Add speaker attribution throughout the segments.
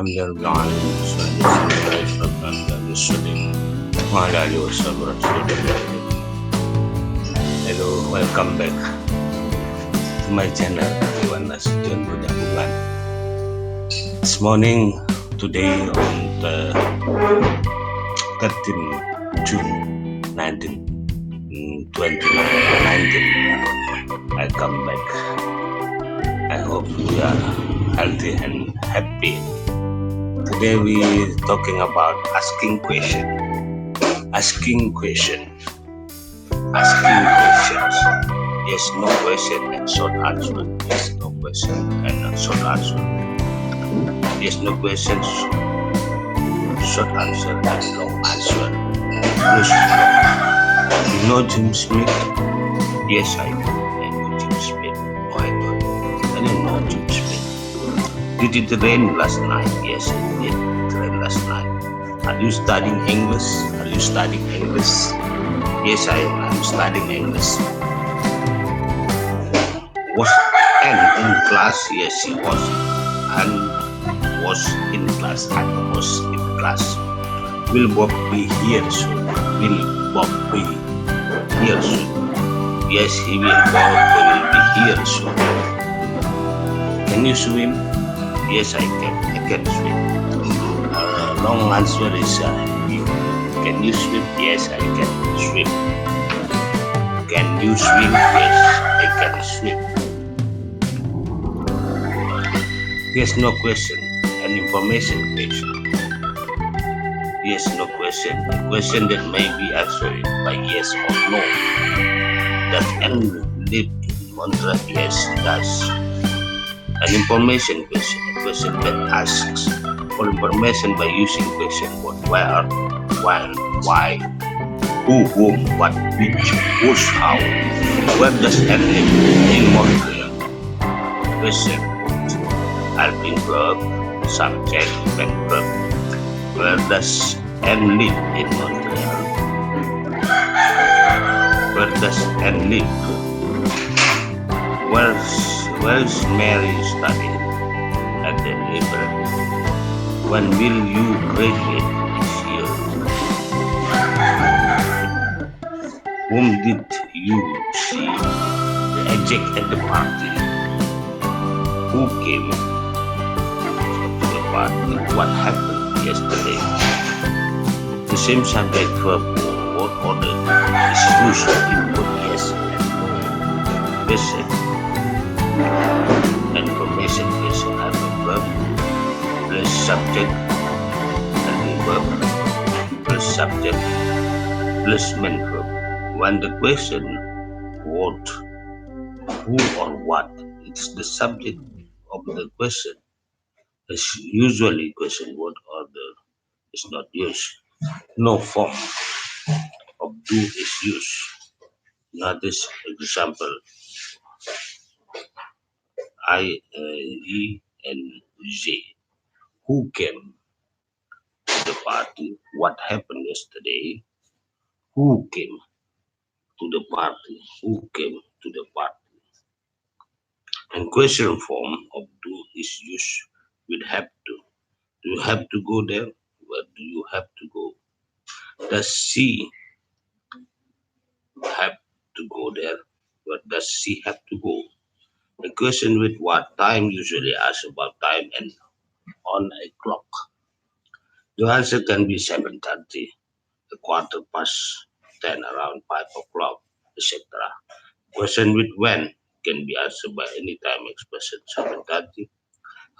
Speaker 1: Undergone yesterday. Hello, welcome back to my channel. Iwan Nasution Budakungan. This morning, today on the 13th June 2019, I come back. I hope we are healthy and happy. Today we talking about asking question. Asking question. Asking questions. Yes, no question and short answer. Yes, no question and short answer. Yes, no questions, short answer and long answer. Yes, you know Jim Smith? Yes, I do. I know Jim Smith. No, I don't. I don't know Jim Smith. Did it rain last night? Yes, it did. It rained last night. Are you studying English? Are you studying English? Yes, I am. I'm studying English. Was Anne in class? Yes, she was. Anne was in class. Anne was in class. Will Bob be here soon? Will Bob be here soon? Yes, he will. Bob will be here soon. Can you swim? Yes, I can. I can swim. Long answer is can you swim? Yes, I can swim. Can you swim? Yes, I can swim. Yes, no question. An information question. Yes, no question. A question that may be answered by yes or no. Does Anne live in Montreal? Yes, does. An information question. A question that asks for information by using question what, where, when, why, who, whom, what, which, whose, how. Where does Anne live? In Montreal. Question. Helping verb, subject, and verb. Where does Anne live in Montreal? Where does Anne live? Where's Mary studying? At the library. When will you graduate this year? Whom did you see the exec at the party? Who came to the party? What happened yesterday? The same subject verb or word order is used in both yes and no. Question. Information question have a verb plus subject and a verb plus subject plus main verb. When the question what, who or what is the subject of the question, as usually question word order is not used. No form of do is used. Not this example. I, E, and J. Who came to the party? What happened yesterday? Who came to the party? Who came to the party? And question form of do is used with have to. Do you have to go there? Where do you have to go? Does she have to go there? Where does she have to go? A question with what time usually asks about time and on a clock. The answer can be 7:30, a quarter past 10, around 5 o'clock, etc. Question with when can be answered by any time expressed 7:30,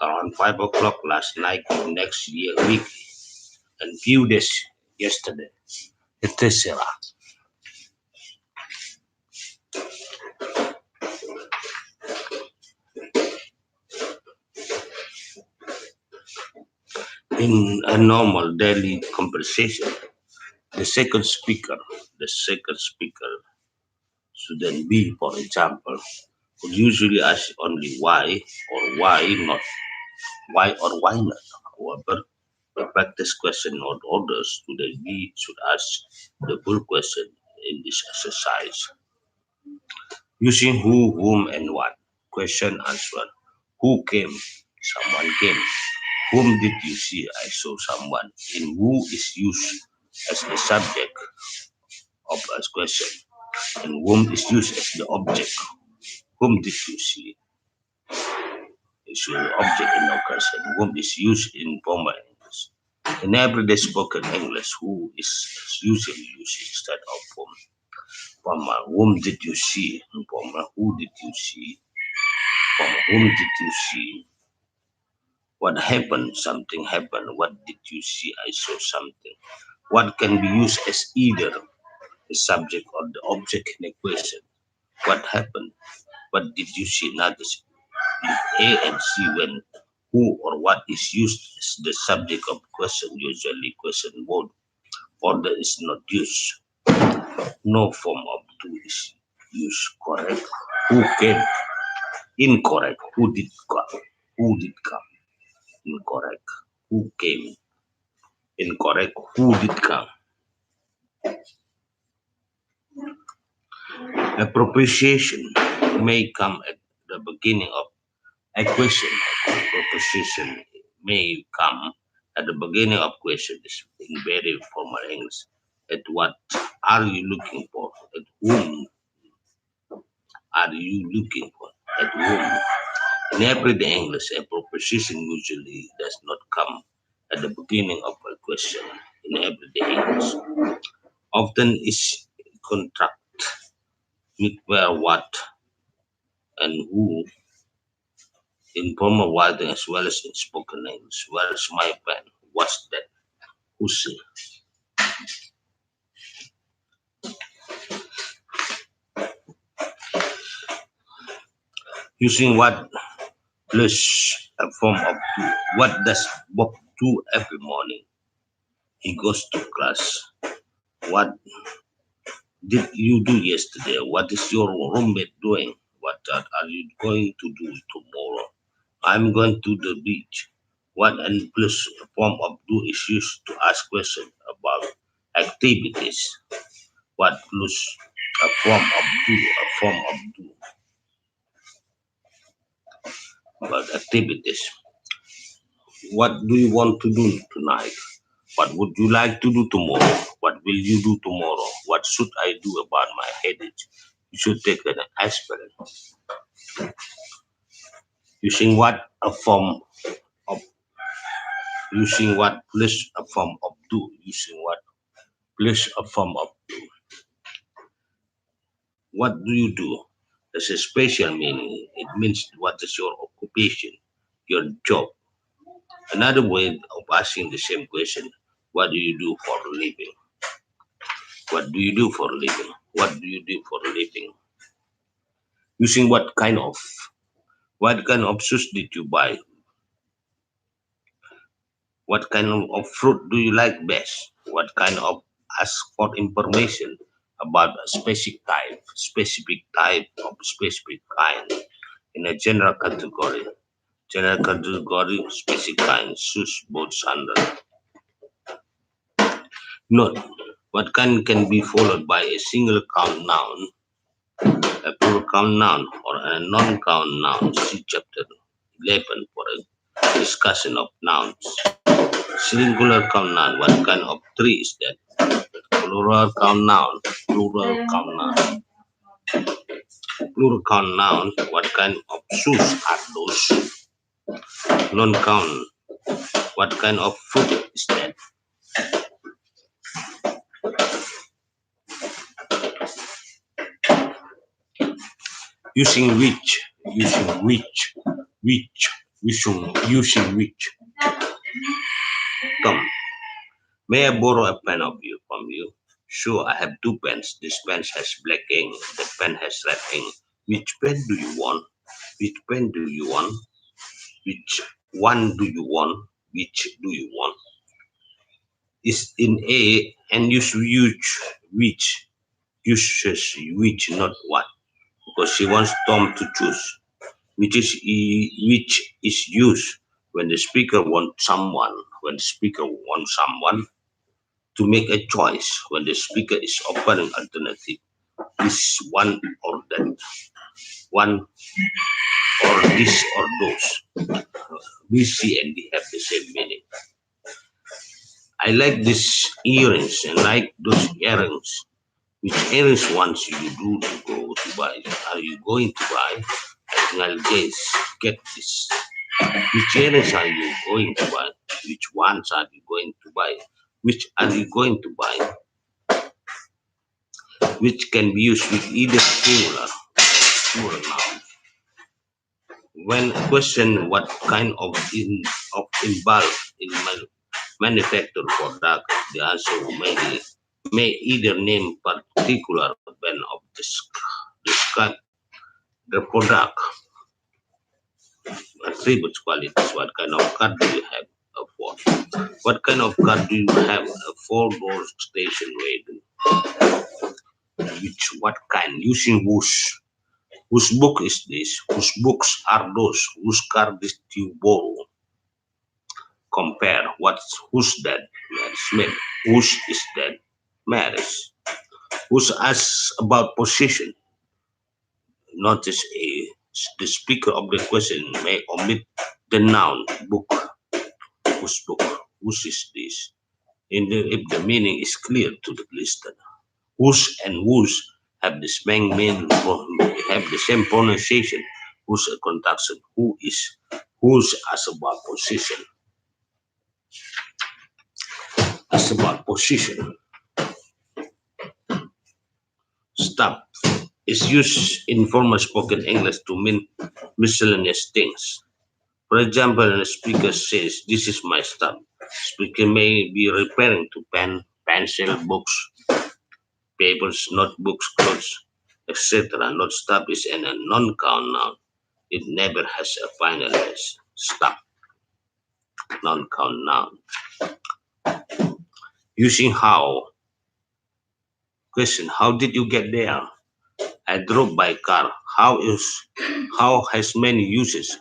Speaker 1: around 5 o'clock last night, next year, week, and few days yesterday, etc. In a normal daily conversation, the second speaker shouldn't be, for example, would usually ask only why or why not, why or why not. However, the practice question or order student B should ask the full question in this exercise. Using who, whom, and what. Question answer. Who came? Someone came. Whom did you see? I saw someone. In who is used as the subject of a question, and whom is used as the object. Whom did you see? Is the object in the question. Whom is used in formal English. In everyday spoken English, who is usually used instead of whom. Formal. Whom did you see? Informal. Who did you see? Formal. Whom did you see? What happened? Something happened. What did you see? I saw something. What can be used as either the subject or the object in a question? What happened? What did you see? Not this. If A and C when who or what is used as the subject of question, usually question mode. Order is not used. No form of do is used. Correct. Who came? Incorrect. Who did come? Who did come? Incorrect. Who came? Incorrect. Who did come? A proposition may come at the beginning of a question. A proposition may come at the beginning of questions in very formal English. At what are you looking for? At whom are you looking for? At whom? In everyday English, a proposition usually does not come at the beginning of a question. In everyday English, often is contract with where, what, and who in formal writing as well as in spoken English. Where is my pen? What's that? Who's it? Using what plus a form of do. What does Bob do every morning? He goes to class. What did you do yesterday? What is your roommate doing? What are you going to do tomorrow? I'm going to the beach. What and plus a form of do is used to ask questions about activities. What plus a form of do, a form of do about activities. What do you want to do tonight? What would you like to do tomorrow? What will you do tomorrow? What should I do about my headache? You should take an aspirin. Using what a form of using what plus a form of do. Using what plus a form of do. What do you do? There's a special meaning. It means what is your occupation, your job. Another way of asking the same question, what do you do for a living? What do you do for a living? What do you do for a living? Using what kind of shoes did you buy? What kind of fruit do you like best? What kind of ask for information about a specific type of specific kind in a general category. General category, specific kind, shoes, boots, sandals. Note, what kind can be followed by a single count noun, a plural count noun, or a non-count noun. See chapter 11 for a discussion of nouns. Singular count noun, what kind of tree is that? Plural count noun, plural count noun. Plural count noun, what kind of shoes are those? Non-count, what kind of fruit is that? Using using which. Come, may I borrow a pen of you from you? Sure, I have two pens. This pen has black ink. The pen has red ink. Which pen do you want? Which pen do you want? Which one do you want? Which do you want? Is in A and use which uses which, not what, because she wants Tom to choose. Which is used when the speaker wants someone. When the speaker wants someone to make a choice. When the speaker is offering alternative, is one or that. One or this or those. We, she, and they have the same meaning. I like these earrings and like those earrings. Which errands wants you to do to go to buy? Are you going to buy? I think I'll get this. Which errands are you going to buy? Which ones are you going to buy? Which are you going to buy? Which can be used with either singular or plural noun. When questioned what kind of involved in manufactured product, the answer may either name particular when of describe the product, attributes, qualities. What kind of car do you have? A Ford. What kind of car do you have? A four-door station wagon. Which, what kind? Using whose. Whose book is this? Whose books are those? Whose car did you borrow? Compare. Who's that? Mary Smith. Whose is that? Mary's. Who's asks about position? Notice the speaker of the question may omit the noun book. Whose book? Whose is this? If the meaning is clear to the listener. Whose and whose have the same pronunciation. Whose a conjunction. Who is? Whose as about position. As about position. Stop is used in formal spoken English to mean miscellaneous things. For example, when a speaker says, "This is my stuff," speaker may be referring to pen, pencil, books, papers, notebooks, clothes, etc. Not stop is a non-count noun. It never has a final S. Stop, non-count noun. Using how. Question, how did you get there? I drove by car. How has many uses?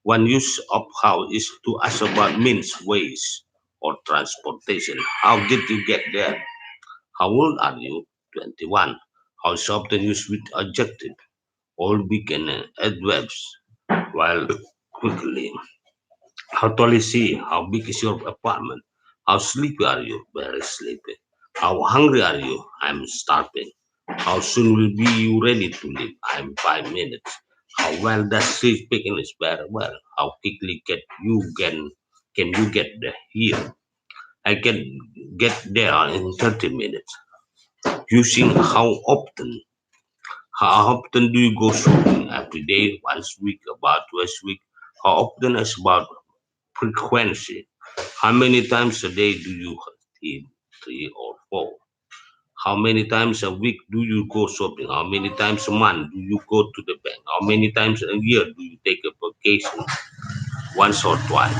Speaker 1: One use of how is to ask about means, ways, or transportation. How did you get there? How old are you? 21. How is often used with adjective. All begin adverbs. While quickly. How tall is he? How big is your apartment? How sleepy are you? Very sleepy. How hungry are you? I'm starving. How soon will be you ready to leave? I'm 5 minutes. How well does she speak English? Very well. How quickly can you get there here? I can get there in 30 minutes. Using how often. How often do you go shopping? Every day, once a week, about twice a week. How often is about frequency. How many times a day do you eat? Three or four? How many times a week do you go shopping? How many times a month do you go to the bank? How many times a year do you take a vacation? Once or twice?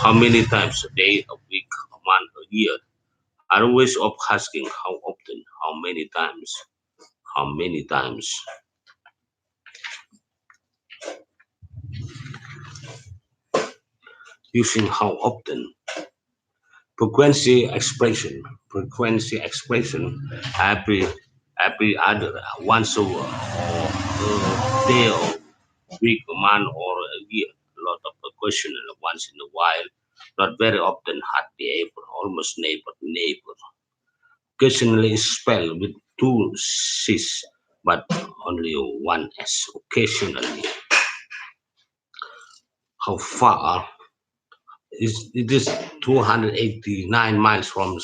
Speaker 1: How many times a day, a week, a month, a year? Always of asking how often, how many times, how many times. Using how often. Frequency expression, every other, once a day or week, a month, or a year. A lot of question once in a while, not very often, hardly ever, almost never. Occasionally is spelled with two C's, but only one S. Occasionally. How far it is 289 miles from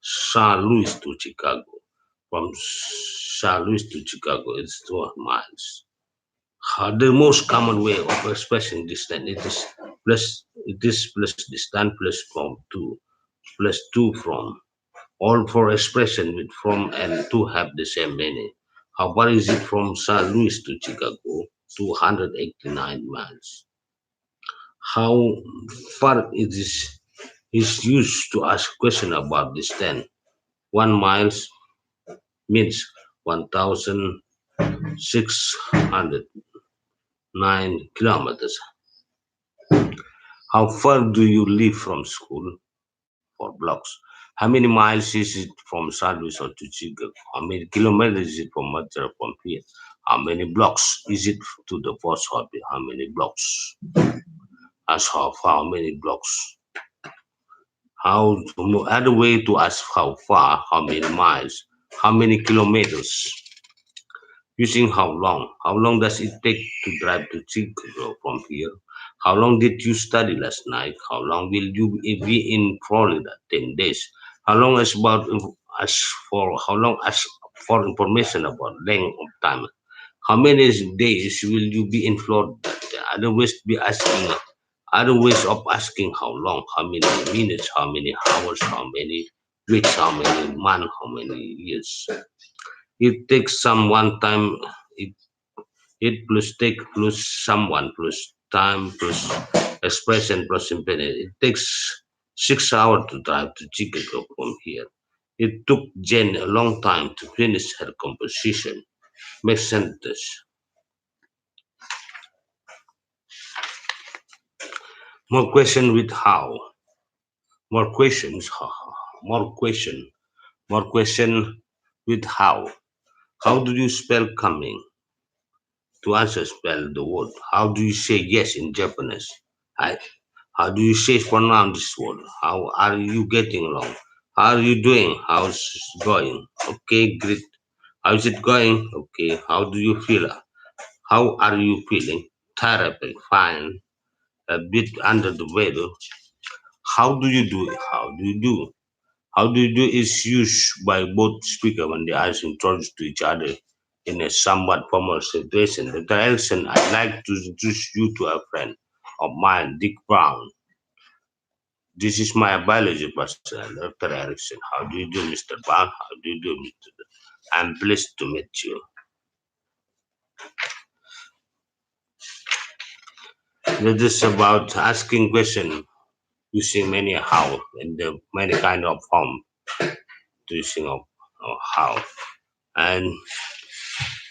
Speaker 1: St. Louis to Chicago. From St. Louis to Chicago, it's 200 miles. The most common way of expressing distance it is plus distance plus from to plus to from. All four expressions with from and to have the same meaning. How far is it from St. Louis to Chicago? 289 miles. How far it is used to ask question about distance. 1 miles means 1,609 kilometers. How far do you live from school? 4 blocks. How many miles is it from San Luis or to Chicago? How many kilometers is it from Madras from here? How many blocks is it to the post office? How many blocks? Ask how many blocks. Other way to ask how far, how many miles, how many kilometers. Using how long? How long does it take to drive to Chicago from here? How long did you study last night? How long will you be in Florida? 10 days. How long is about as for how long as for information about length of time? How many days will you be in Florida? The other ways be asking other ways of asking how long, how many minutes, how many hours, how many weeks, how many months, how many years. It takes some one time. It plus take plus someone plus time plus expression plus impedance. It takes 6 hours to drive to Chicago from here. It took Jen a long time to finish her composition. Make sense. More question with how. More questions. More question. More question with how. How do you spell coming? To answer spell the word. How do you say yes in Japanese? I, how do you say pronounce this word? How are you getting along? How are you doing? How's it going? Okay, great. How's it going? Okay. How do you feel? How are you feeling? Therapy, fine. A bit under the weather. How do you do it? How do you do? How do you do is used by both speakers when they are introduced to each other in a somewhat formal situation. Dr. Elson, I'd like to introduce you to a friend of mine, Dick Brown. This is my biology person, Dr. Erickson. How do you do, Mr. Brown? How do you do, Mr. I'm pleased to meet you. This is about asking question using many how in the many kind of form to using of how. And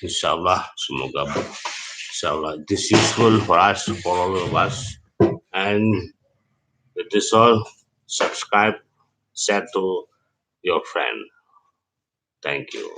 Speaker 1: inshallah, semoga inshallah it is useful for us, for all of us. And it is all subscribe, share to your friend. Thank you.